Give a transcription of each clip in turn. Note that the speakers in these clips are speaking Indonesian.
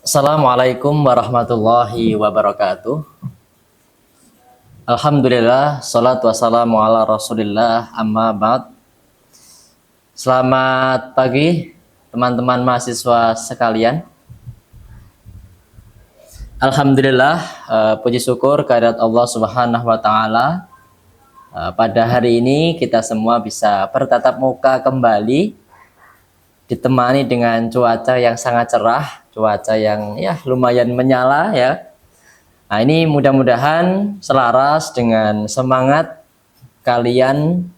Assalamualaikum warahmatullahi wabarakatuh. Alhamdulillah, salatu wassalamu ala rasulillah, amma ba'd. Selamat pagi teman-teman mahasiswa sekalian. Alhamdulillah, puji syukur kehadirat Allah Subhanahu wa Ta'ala. Pada hari ini kita semua bisa bertatap muka kembali, ditemani dengan cuaca yang sangat cerah, cuaca yang lumayan menyala ya. Nah, ini mudah-mudahan selaras dengan semangat kalian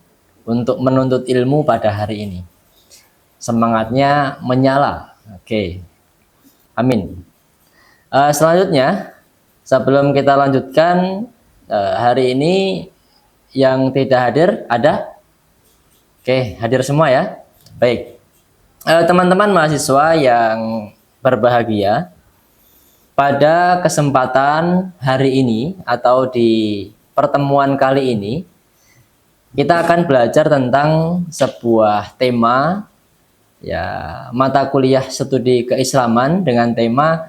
untuk menuntut ilmu pada hari ini. Semangatnya menyala. Oke. Amin. Selanjutnya, sebelum kita lanjutkan, hari ini yang tidak hadir ada? Oke, hadir semua ya. Baik. Teman-teman mahasiswa yang berbahagia, pada kesempatan hari ini atau di pertemuan kali ini kita akan belajar tentang sebuah tema ya, mata kuliah studi keislaman dengan tema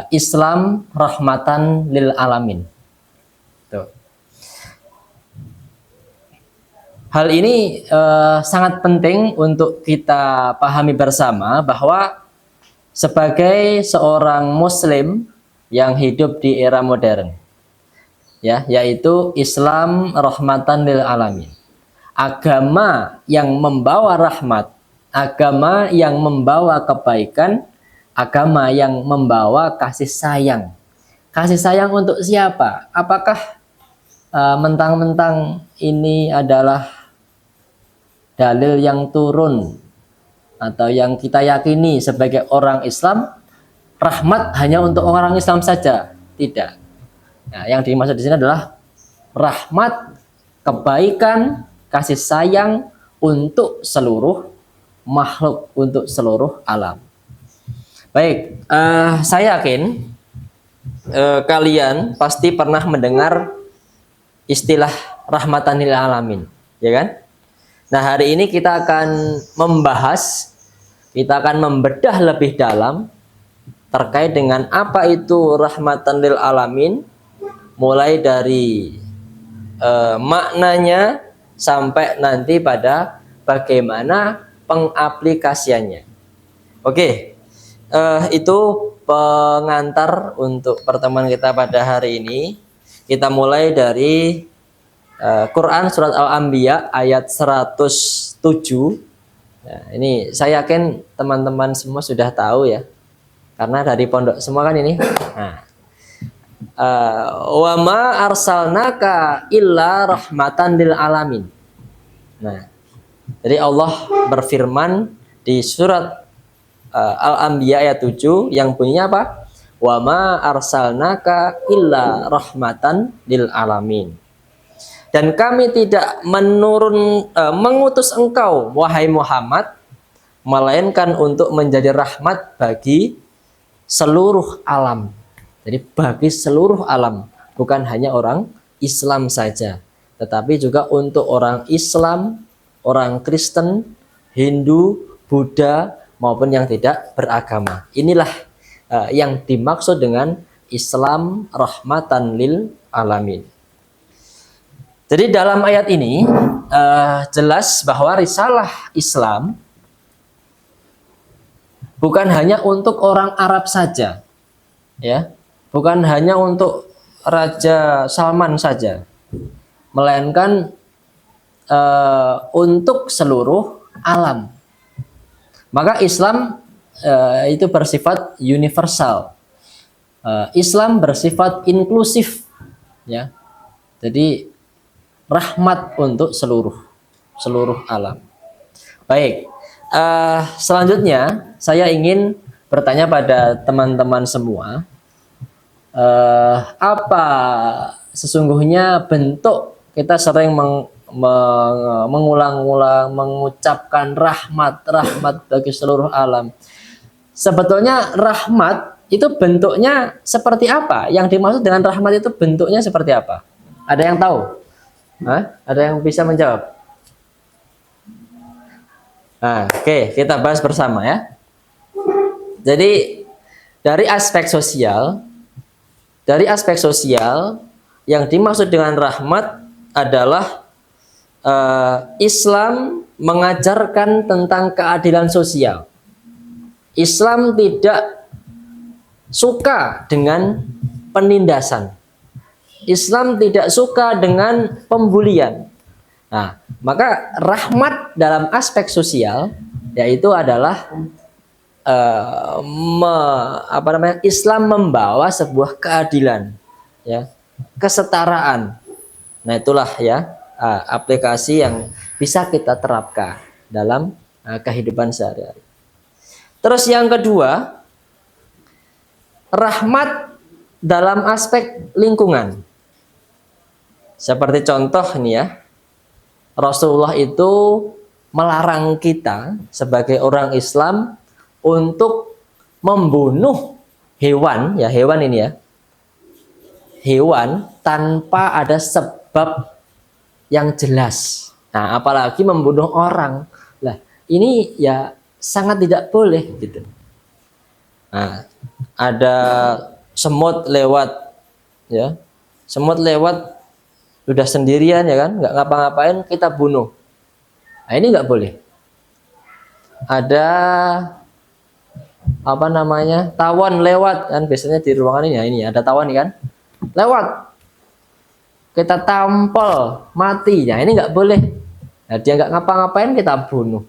Islam rahmatan lil alamin. Tuh. Hal ini sangat penting untuk kita pahami bersama bahwa sebagai seorang muslim yang hidup di era modern, ya, yaitu Islam rahmatan lil alamin. Agama yang membawa rahmat, agama yang membawa kebaikan, agama yang membawa kasih sayang. Kasih sayang untuk siapa? Apakah mentang-mentang ini adalah dalil yang turun atau yang kita yakini sebagai orang Islam, rahmat hanya untuk orang Islam saja? Tidak. Nah, yang dimaksud di sini adalah rahmat, kebaikan, kasih sayang untuk seluruh makhluk, untuk seluruh alam. Baik, saya yakin kalian pasti pernah mendengar istilah rahmatan lil alamin, ya kan? Nah, hari ini kita akan membahas, kita akan membedah lebih dalam terkait dengan apa itu rahmatan lil alamin, mulai dari maknanya sampai nanti pada bagaimana pengaplikasiannya. Oke, itu pengantar untuk pertemuan kita pada hari ini. Kita mulai dari Quran surat Al-Anbiya ayat 107. Nah, ini saya yakin teman-teman semua sudah tahu ya, karena dari pondok semua kan ini. Nah, wa ma arsalnaka illa rahmatan lil alamin. Nah, jadi Allah berfirman di surat Al-Anbiya ayat 7 yang bunyinya apa? Wa ma arsalnaka illa rahmatan lil alamin. Dan kami tidak mengutus engkau, wahai Muhammad, melainkan untuk menjadi rahmat bagi seluruh alam. Jadi bagi seluruh alam, bukan hanya orang Islam saja, tetapi juga untuk orang Islam, orang Kristen, Hindu, Buddha, maupun yang tidak beragama. Inilah yang dimaksud dengan Islam rahmatan lil alamin. Jadi dalam ayat ini jelas bahwa risalah Islam bukan hanya untuk orang Arab saja, ya, bukan hanya untuk Raja Salman saja, melainkan untuk seluruh alam. Maka Islam itu bersifat universal. Islam bersifat inklusif, ya. Jadi rahmat untuk seluruh alam. Baik, selanjutnya saya ingin bertanya pada teman-teman semua, apa sesungguhnya bentuk kita sering mengulang-ulang mengucapkan rahmat bagi seluruh alam. Sebetulnya rahmat itu bentuknya seperti apa? Yang dimaksud dengan rahmat itu bentuknya seperti apa? Ada yang tahu? Ada yang bisa menjawab? Nah, oke, kita bahas bersama ya. Jadi dari aspek sosial, yang dimaksud dengan rahmat adalah Islam mengajarkan tentang keadilan sosial. Islam tidak suka dengan penindasan. Islam tidak suka dengan pembulian. Nah, maka rahmat dalam aspek sosial yaitu adalah Islam membawa sebuah keadilan, ya, kesetaraan. Nah, itulah ya aplikasi yang bisa kita terapkan dalam kehidupan sehari-hari. Terus yang kedua, rahmat dalam aspek lingkungan. Seperti contoh ini ya, Rasulullah itu melarang kita sebagai orang Islam untuk membunuh hewan, ya hewan ini ya, hewan tanpa ada sebab yang jelas. Nah, apalagi membunuh orang. Lah, ini ya sangat tidak boleh gitu. Nah, ada semut lewat, ya, semut lewat sudah sendirian ya kan, nggak ngapa-ngapain kita bunuh. Nah, ini nggak boleh. Ada tawon lewat kan, biasanya di ruangan ini ya, ini ada tawon kan, lewat kita tampol mati, ya ini nggak boleh. Nah, dia nggak ngapa-ngapain kita bunuh,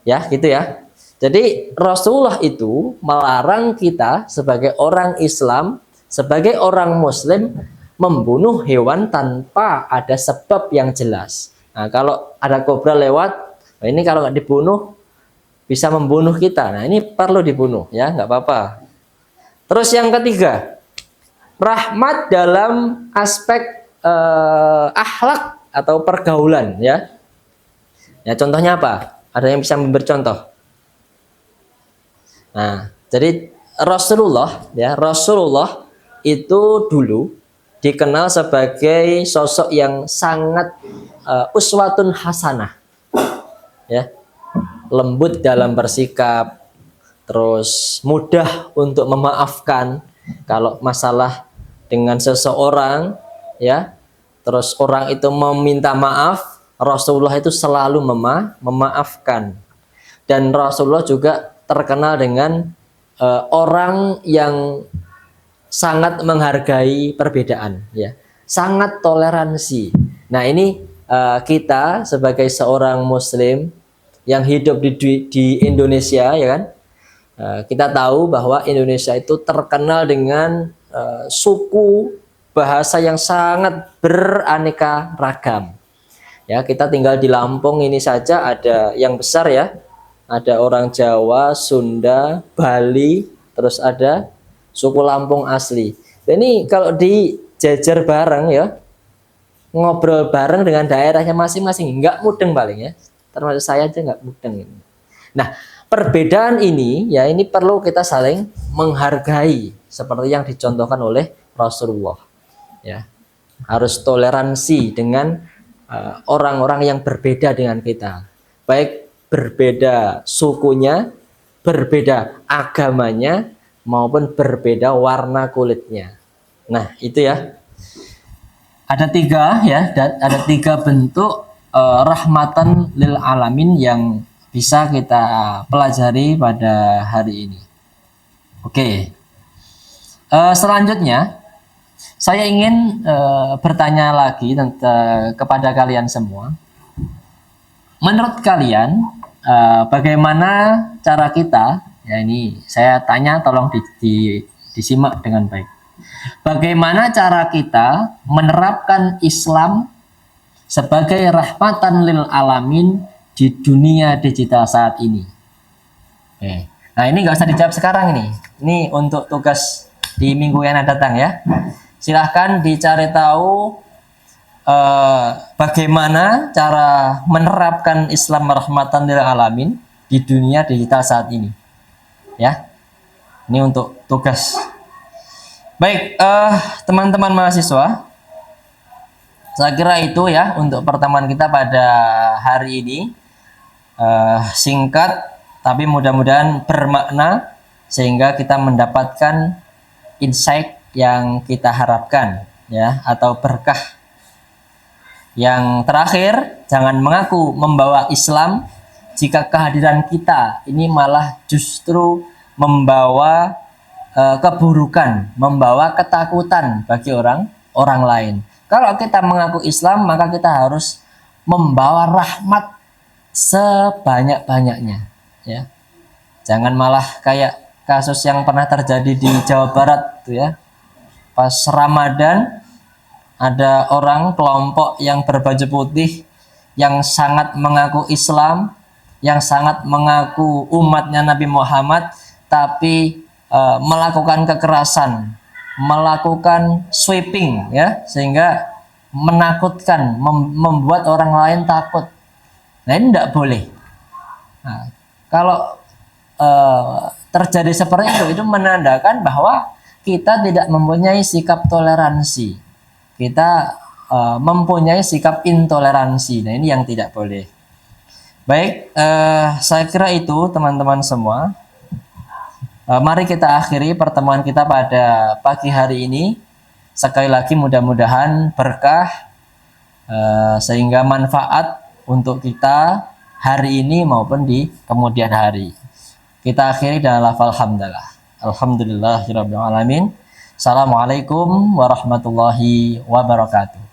ya gitu ya. Jadi Rasulullah itu melarang kita sebagai orang Islam, sebagai orang Muslim membunuh hewan tanpa ada sebab yang jelas. Nah, kalau ada kobra lewat, nah ini kalau nggak dibunuh bisa membunuh kita. Nah, ini perlu dibunuh, ya nggak apa-apa. Terus yang ketiga, rahmat dalam aspek akhlak atau pergaulan, ya. Ya contohnya apa? Ada yang bisa memberi contoh? Nah, jadi Rasulullah itu dulu dikenal sebagai sosok yang sangat uswatun hasanah, ya, lembut dalam bersikap, terus mudah untuk memaafkan kalau masalah dengan seseorang, ya, terus orang itu meminta maaf, Rasulullah itu selalu memaafkan. Dan Rasulullah juga terkenal dengan orang yang sangat menghargai perbedaan, ya, sangat toleransi. Nah, ini kita sebagai seorang Muslim yang hidup di Indonesia, ya kan, kita tahu bahwa Indonesia itu terkenal dengan suku bahasa yang sangat beraneka ragam. Ya, kita tinggal di Lampung ini saja ada yang besar ya, ada orang Jawa, Sunda, Bali, terus ada suku Lampung asli. Dan ini kalau dijajar bareng ya, ngobrol bareng dengan daerahnya masing-masing, nggak mudeng paling ya. Termasuk saya aja nggak mudeng. Nah, perbedaan ini ya ini perlu kita saling menghargai seperti yang dicontohkan oleh Rasulullah. Ya, harus toleransi dengan orang-orang yang berbeda dengan kita, baik berbeda sukunya, berbeda agamanya, maupun berbeda warna kulitnya. Nah, itu ya. Ada tiga ya, dan ada tiga bentuk rahmatan lil alamin yang bisa kita pelajari pada hari ini. Oke. Selanjutnya saya ingin bertanya lagi kepada kalian semua. Menurut kalian bagaimana cara kita, ya ini saya tanya, tolong disimak dengan baik. Bagaimana cara kita menerapkan Islam sebagai rahmatan lil alamin di dunia digital saat ini? Oke. Nah, ini nggak usah dijawab sekarang ini. Ini untuk tugas di minggu yang akan datang ya. Silahkan dicari tahu bagaimana cara menerapkan Islam rahmatan lil alamin di dunia digital saat ini. Ya. Ini untuk tugas. Baik, teman-teman mahasiswa, saya kira itu ya untuk pertemuan kita pada hari ini. Singkat tapi mudah-mudahan bermakna sehingga kita mendapatkan insight yang kita harapkan, ya, atau berkah. Yang terakhir, jangan mengaku membawa Islam jika kehadiran kita ini malah justru membawa keburukan, membawa ketakutan bagi orang lain. Kalau kita mengaku Islam, maka kita harus membawa rahmat sebanyak-banyaknya, ya. Jangan malah kayak kasus yang pernah terjadi di Jawa Barat tuh, ya. Pas Ramadan ada orang kelompok yang berbaju putih yang sangat mengaku Islam, yang sangat mengaku umatnya Nabi Muhammad, tapi melakukan kekerasan, melakukan sweeping, ya, sehingga menakutkan, membuat orang lain takut. Nah, ini tidak boleh. Nah, kalau terjadi seperti itu menandakan bahwa kita tidak mempunyai sikap toleransi. Kita mempunyai sikap intoleransi. Nah, ini yang tidak boleh. Baik, saya kira itu teman-teman semua. Mari kita akhiri pertemuan kita pada pagi hari ini. Sekali lagi mudah-mudahan berkah, sehingga manfaat untuk kita hari ini maupun di kemudian hari. Kita akhiri dengan lafal hamdalah. Alhamdulillahirabbil alamin. Assalamualaikum warahmatullahi wabarakatuh.